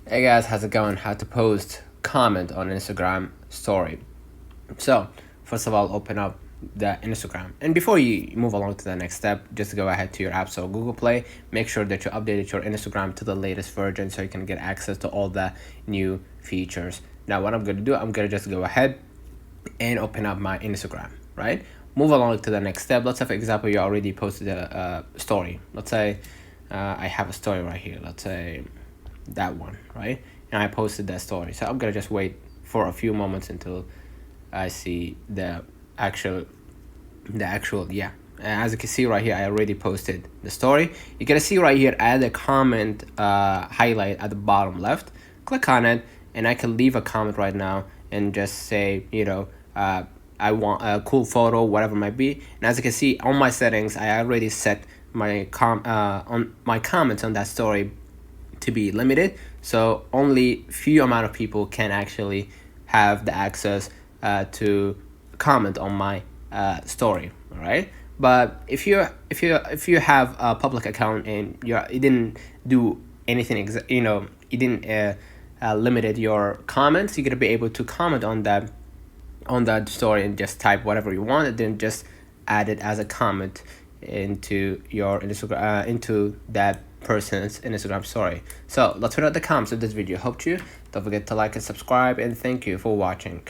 Hey guys, how's it going? How to post comment on Instagram story. So first of all, open up the Instagram, and before you move along to the next step, just go ahead to your app store, Google Play. Make sure that you updated your Instagram to the latest version so you can get access to all the new features. Now what I'm going to do, I'm going to just go ahead and open up my Instagram, right? Move along to the next step. Let's say, for example, you already posted a story. Let's say I have a story right here. Let's say that one, right? And I posted that story. So I'm gonna just wait for a few moments until I see the actual yeah. As you can see right here, I already posted the story. You're gonna see right here, add a comment highlight at the bottom left. Click on it, and I can leave a comment right now and just say, I want a cool photo, whatever it might be. And as you can see on my settings, I already set my on my comments on that story to be limited, so only few amount of people can actually have the access to comment on my story. All right, but if you have a public account and you didn't do anything you didn't limited your comments, you're gonna be able to comment on that story and just type whatever you want, and then just add it as a comment into your Instagram, into that person's Instagram story. So let's read out the comments of this video. Hope you don't forget to like and subscribe, and thank you for watching.